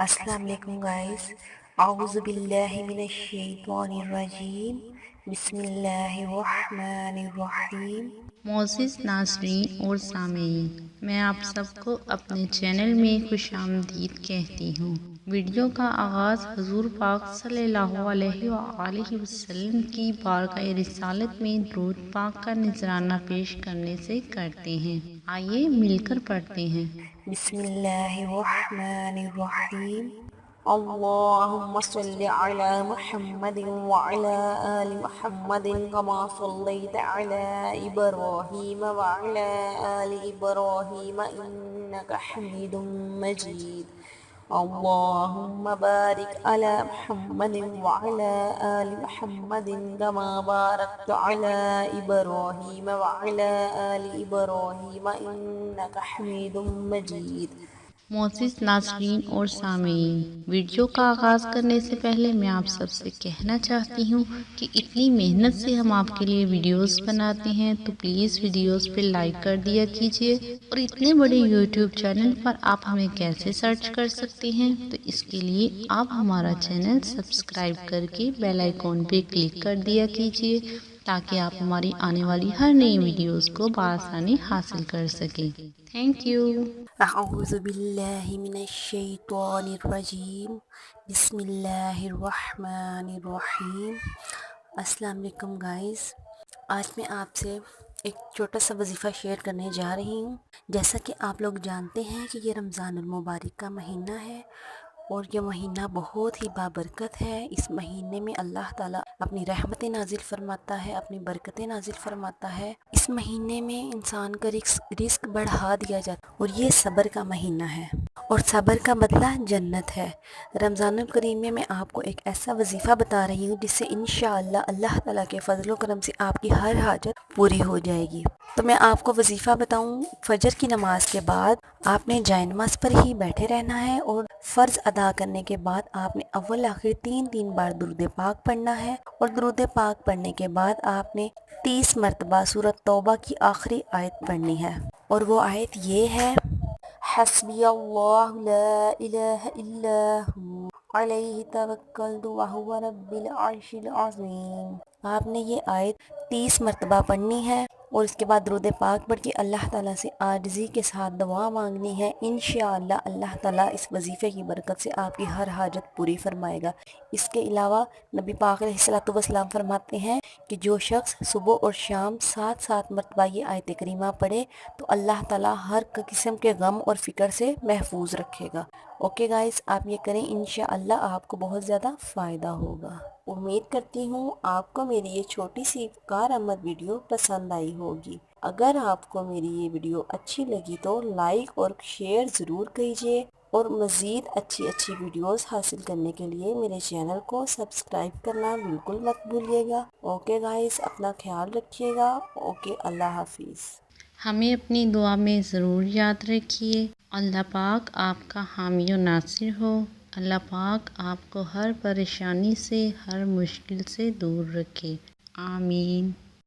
السلام علیکم گائز، اعوذ باللہ من الشیطان الرجیم، بسم اللہ الرحمن الرحیم۔ معزز ناظرین اور سامعین، میں آپ سب کو اپنے چینل میں خوش آمدید کہتی ہوں۔ ویڈیو کا آغاز حضور پاک صلی اللہ علیہ وآلہ وسلم کی بارگاہ رسالت میں درود پاک کا نذرانہ پیش کرنے سے کرتے ہیں۔ آئیے مل کر پڑھتے ہیں۔ بسم اللہ الرحمن الرحیم۔ اللہم صل علی محمد وعلی آل محمد کما صلیت علی ابراہیم وعلی آل ابراہیم انک حمید مجید۔ اللہم بارک علی محمد وعلی آل محمد کما بارکت علی ابراہیم وعلی آل ابراہیم انک حمید مجید۔ معزز ناظرین اور سامعین، ویڈیو کا آغاز کرنے سے پہلے میں آپ سب سے کہنا چاہتی ہوں کہ اتنی محنت سے ہم آپ کے لیے ویڈیوز بناتے ہیں تو پلیز ویڈیوز پہ لائک کر دیا کیجیے، اور اتنے بڑے یوٹیوب چینل پر آپ ہمیں کیسے سرچ کر سکتے ہیں، تو اس کے لیے آپ ہمارا چینل سبسکرائب کر کے بیل آئیکن پہ کلک کر دیا کیجیے تاکہ آپ ہماری آنے والی ہر نئی ویڈیوز کو بآسانی حاصل کر سکیں۔ Thank you. اعوذ باللہ من الشیطان الرجیم، بسم اللہ الرحمن الرحیم۔ السلام علیکم گائز، آج میں آپ سے ایک چھوٹا سا وظیفہ شیئر کرنے جا رہی ہوں۔ جیسا کہ آپ لوگ جانتے ہیں کہ یہ رمضان المبارک کا مہینہ ہے، اور یہ مہینہ بہت ہی بابرکت ہے۔ اس مہینے میں اللہ تعالیٰ اپنی رحمتیں نازل فرماتا ہے، اپنی برکتیں نازل فرماتا ہے۔ اس مہینے میں انسان کا رزق بڑھا دیا جاتا ہے، اور یہ صبر کا مہینہ ہے، اور صبر کا بدلہ جنت ہے۔ رمضان الکریم میں میں آپ کو ایک ایسا وظیفہ بتا رہی ہوں جس سے انشاءاللہ اللہ تعالیٰ کے فضل و کرم سے آپ کی ہر حاجت پوری ہو جائے گی۔ تو میں آپ کو وظیفہ بتاؤں، فجر کی نماز کے بعد آپ نے جائے نماز پر ہی بیٹھے رہنا ہے، اور فرض ادا کرنے کے بعد آپ نے اول آخر 3 بار درود پاک پڑھنا ہے، اور درود پاک پڑھنے کے بعد آپ نے 30 مرتبہ سورۃ توبہ کی آخری آیت پڑھنی ہے، اور وہ آیت یہ ہے: حسبی اللہ لا الہ الا ہو علیہ توکلت وہو رب العرش العظیم۔ آپ نے یہ آیت 30 مرتبہ پڑھنی ہے، اور اس کے بعد درود پاک پڑھ کے اللہ تعالیٰ سے عاجزی کے ساتھ دعا مانگنی ہے۔ انشاءاللہ اللہ تعالیٰ اس وظیفے کی برکت سے آپ کی ہر حاجت پوری فرمائے گا۔ اس کے علاوہ نبی پاک علیہ الصلوۃ والسلام فرماتے ہیں کہ جو شخص صبح اور شام 7 مرتبہ یہ آیت کریمہ پڑھے تو اللہ تعالیٰ ہر قسم کے غم اور فکر سے محفوظ رکھے گا۔ اوکے گائز، آپ یہ کریں، انشاءاللہ آپ کو بہت زیادہ فائدہ ہوگا۔ امید کرتی ہوں آپ کو میری یہ چھوٹی سی کارآمد ویڈیو پسند آئی ہوگی۔ اگر آپ کو میری یہ ویڈیو اچھی لگی تو لائک اور شیئر ضرور کیجیے، اور مزید اچھی ویڈیوز حاصل کرنے کے لیے میرے چینل کو سبسکرائب کرنا بالکل مت بھولیے گا۔ اوکے گائز، اپنا خیال رکھیے گا۔ اوکے، اللہ حافظ۔ ہمیں اپنی دعا میں ضرور یاد رکھیے۔ اللہ پاک آپ کا حامی و ناصر ہو۔ اللہ پاک آپ کو ہر پریشانی سے، ہر مشکل سے دور رکھے۔ آمین۔